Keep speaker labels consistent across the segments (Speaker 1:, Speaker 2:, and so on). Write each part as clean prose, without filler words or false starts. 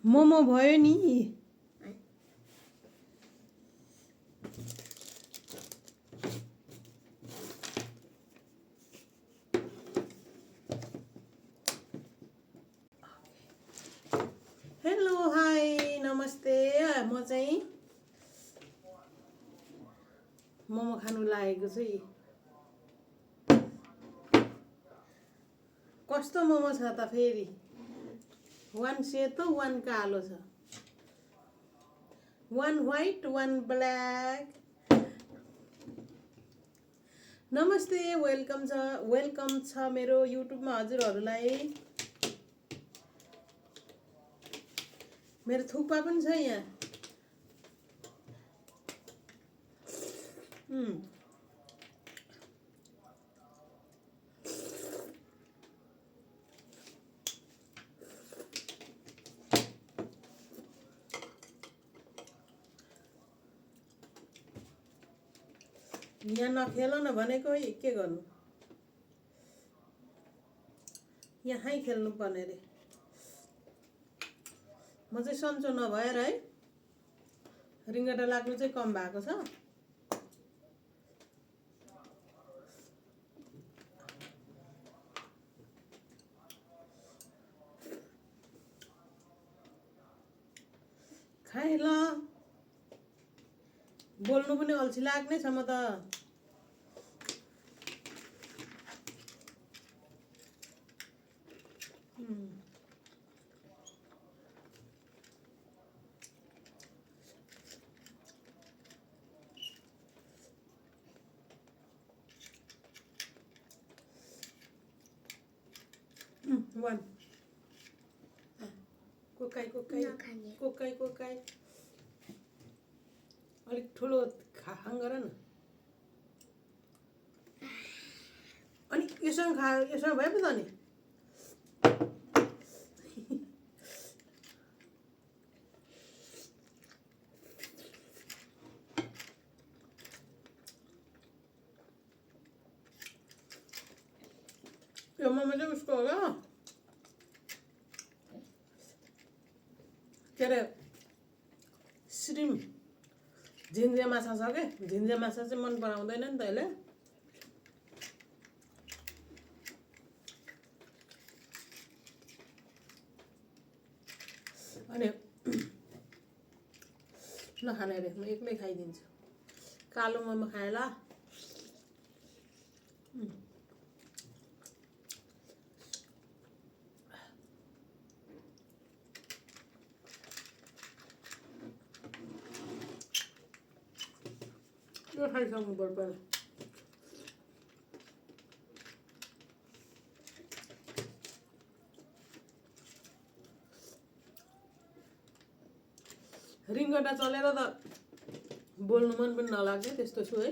Speaker 1: मोमो भयो नि hello hi नमस्ते म चाहिँ मोमो खानु लागेको छु कस्तो मोमो छ त फेरि वान सेतो वान कालो छ वान व्हाइट वान ब्ल्याक नमस्ते वेलकम छ मेरो युट्युबमा हजुरहरूलाई मेरो थुक्पा पनि छ यहाँ यहाँ नखेल न भनेको के गर्नु यहीँ खेल्नु पर्ने रे म चाहिँ सन्चो नभएर है रिङ्गटा लाग्नु चाहिँ कम भएको छ खाए ल बोल्नु पनि अल्छी लाग्ने छ म त वान कोकाई अलिक ठुलो खाङ गर न अनि योसँग भए पो त नि यो मोमो चाहिँ उसको होला के अरे श्रिम झिन्जे माछा छ के झिन्जे माछा चाहिँ मन पराउँदैन नि त यसले अनि नखाने रे म एक्लै खाइदिन्छु कालो मोमो खाए ल यो खाइसक्नु पर्छ पहिला रिङ्गटा चलेर त बोल्नु मन पनि नलाग्ने त्यस्तो छु है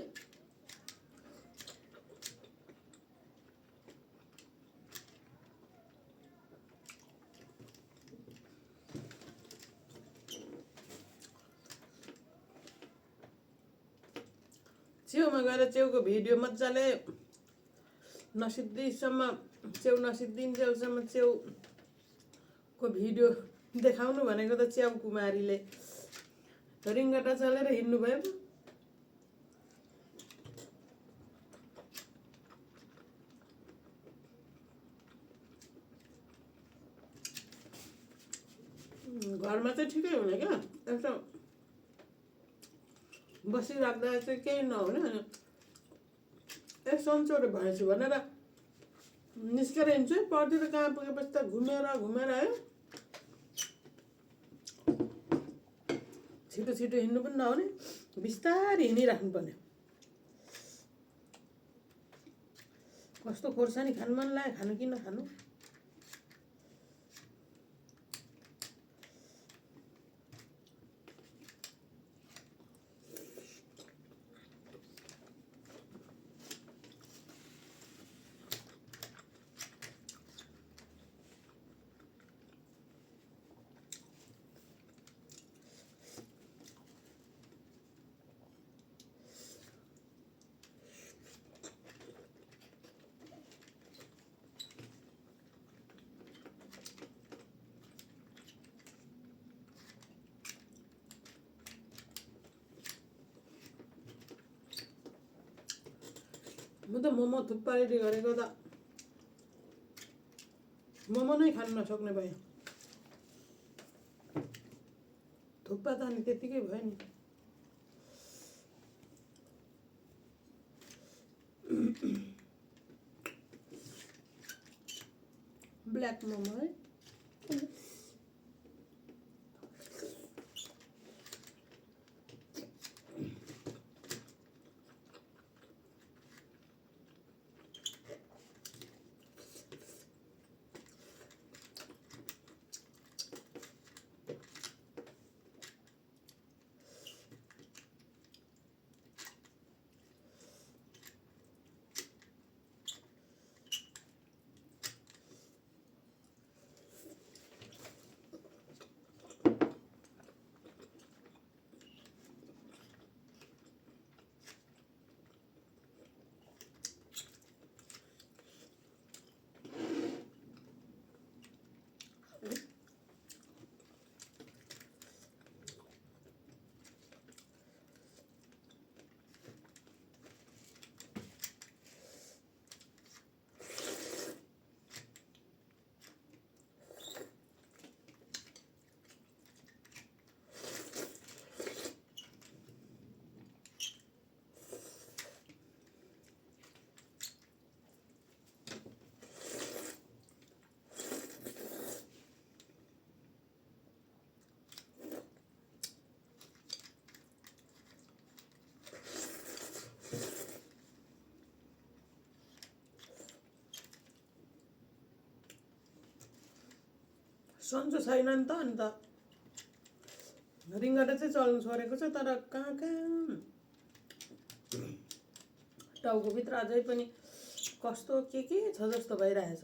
Speaker 1: च्याउमा गएर च्याउको भिडियो मजाले च्याउ नसिद्धिन्जेलसम्म च्याउको भिडियो देखाउनु भनेको त च्याउ कुमारीले रिङ्गटा चलेर हिँड्नु भयो घरमा चाहिँ ठिकै हुने क्या यस्तो बसिराख्दा चाहिँ केही नहुने अनि सन्चोहरू भएछु भनेर निस्केर हिँड्छु पर्तिर कहाँ पुगेपछि त घुमेर है छिटो हिँड्नु पनि नहुने बिस्तारै हिँडिराख्नु पर्ने कस्तो खोर्सानी खानु मन लाग्यो खानु कि नखानु म त मोमो थुक्पा रेडी गरेको त मोमो नै खान नसक्ने भएँ। थुक्पा त अनि त्यतिकै भयो नि। ब्ल्याक मोमो है। सन्चो छैन नि त अन्त रिङ्गटा चाहिँ चल्नु छोडेको छ तर कहाँ टाउको भित्र अझै पनि कस्तो के छ जस्तो भइरहेछ।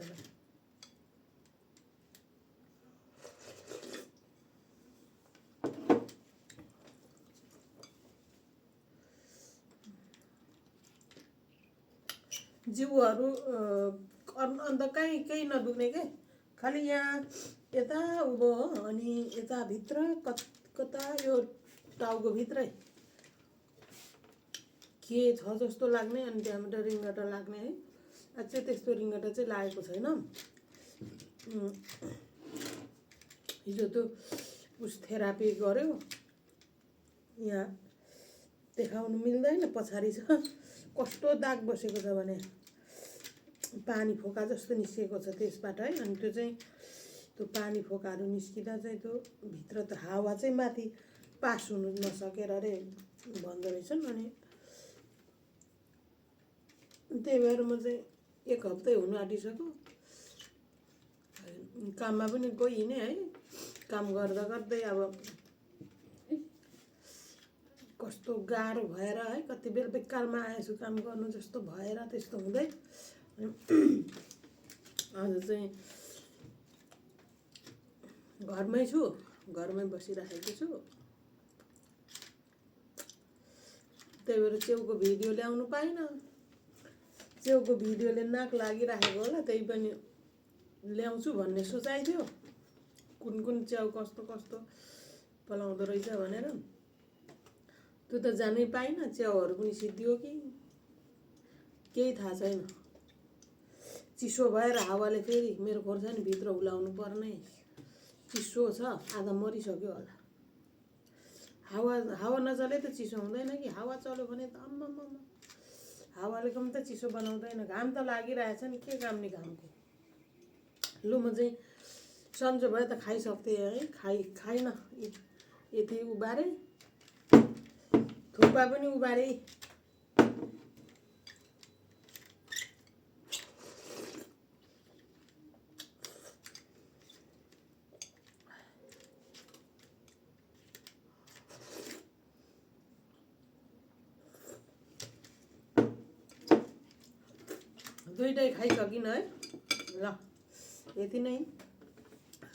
Speaker 1: जिउहरू अन्त कहीँ नदुख्ने के खालि यहाँ यता उँभो हो अनि यता भित्र कता यो टाउको भित्रै के छ जस्तो लाग्ने अनि त्यहाँबाट रिङ्गटा लाग्ने है। अझै त्यस्तो रिङ्गटा चाहिँ लागेको छैन। हिजो त्यो उस थेरापी गर्यो यहाँ देखाउनु मिल्दैन पछाडि छ कस्तो दाग बसेको छ भने पानी फोका जस्तो निस्केको छ त्यसबाट है। अनि त्यो चाहिँ त्यो पानी फोकाहरू निस्किँदा चाहिँ त्यो भित्र त हावा चाहिँ माथि पास हुनु नसकेर अरे भन्दो रहेछन्। अनि त्यही भएर म चाहिँ 1 हप्ता हुनु आँटिसक्यो काममा पनि गइने है। काम गर्दा गर्दै अब कस्तो गाह्रो भएर है कति बेर बेकारमा आएछु काम गर्नु जस्तो भएर त्यस्तो हुँदै आज चाहिँ घरमै छु, घरमै बसिराखेको छु। त्यही भएर च्याउको भिडियो ल्याउनु पाइनँ। च्याउको भिडियोले नाक लागिराखेको होला त्यही पनि ल्याउँछु भन्ने सोचाइ थियो। कुन च्याउ कस्तो पलाउँदो रहेछ भनेर त्यो त जानै पाइनँ। च्याउहरू पनि सिद्धियो कि केही थाहा छैन। चिसो भएर हावाले फेरि मेरो खोर्सानी भित्र उलाउनु पर्ने चिसो छ आधा मरिसक्यो होला। हावा नचले त चिसो हुँदैन कि हावा चल्यो भने त आम्मामा हावाले कम त चिसो बनाउँदैन। घाम त लागिरहेछ नि के काम नि घामको। लु म चाहिँ सन्चो भयो त खाइसक्थेँ है खाइन यति उबारे थुक्पा पनि उबारे। दुईटै खाइसकिन है। ल यति नै।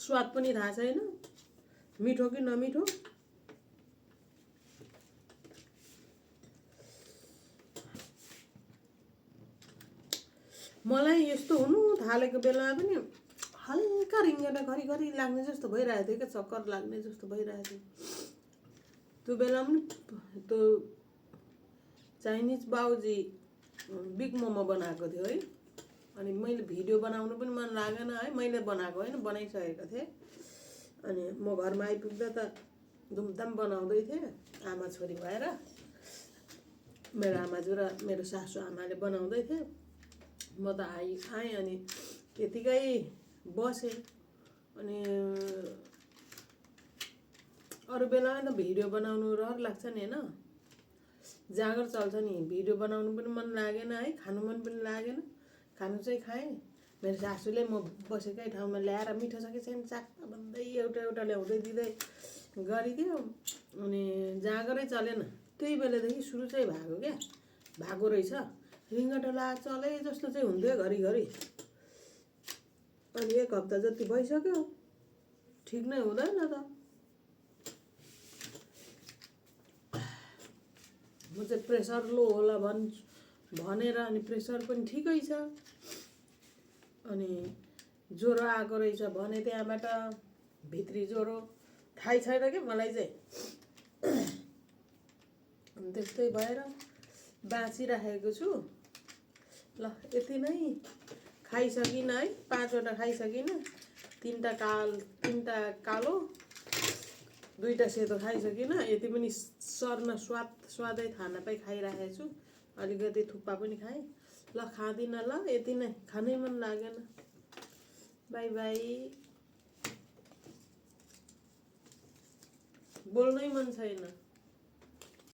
Speaker 1: स्वाद पनि थाहा छैन मिठो कि नमिठो। मलाई यस्तो हुनु थालेको बेलामा पनि हल्का रिङ्गटा घरिघरि लाग्ने जस्तो भइरहेको थियो क्या चक्कर लाग्ने जस्तो भइरहेको थियो। त्यो बेला पनि त्यो चाइनिज बाउजी बिग मोमो बनाएको थियो है। अनि मैले भिडियो बनाउनु पनि मन लागेन है, मैले बनाएको होइन, बनाइसकेको थिएँ। अनि म घरमा आइपुग्दा त धुमधाम बनाउँदै थिएँ आमा छोरी भएर। मेरो आमाजू र मेरो सासु आमाले बनाउँदै थिए, म त आएँ अनि त्यतिकै बसेँ। अनि अरू बेलामा त भिडियो बनाउनु रहर लाग्छ नि होइन, जागर चल्छ नि, भिडियो बनाउनु पनि मन लागेन है, खानु मन पनि लागेन। खानु चाहिँ खाएँ। मेरो सासूले म बसेकै ठाउँमा ल्याएर मिठो छ कि छैन चाख्न भन्दै एउटा एउटा ल्याउँदै दिँदै गरिदियो। अनि जागरै चलेन, त्यही बेलादेखि सुरु चाहिँ भएको रहेछ। रिङ्गटोला चले जस्तो चाहिँ हुन्थ्यो घरिघरि। अनि 1 हप्ता जति भइसक्यो, ठिक नै हुँदैन त। म चाहिँ प्रेसर लो होला भनेर अनि प्रेसर पनि ठिकै छ। अनि ज्वरो आएको रहेछ भने त्यहाँबाट भित्री ज्वरो थाहै छैन कि मलाई चाहिँ। अनि त्यस्तै भएर बाँचिराखेको छु। ल यति नै, खाइसकिनँ है, 5वटा खाइसकिनँ। 3टा कालो 2टा सेतो खाइसकिनँ। यति पनि सर्न स्वादै थाहा नपाई खाइराखेको छु। अलिकति थुक्पा पनि खाएँ। ल खाँदिनँ, ल यति नै, खानै मन लागेन। By by. बोल्नै मन छैन।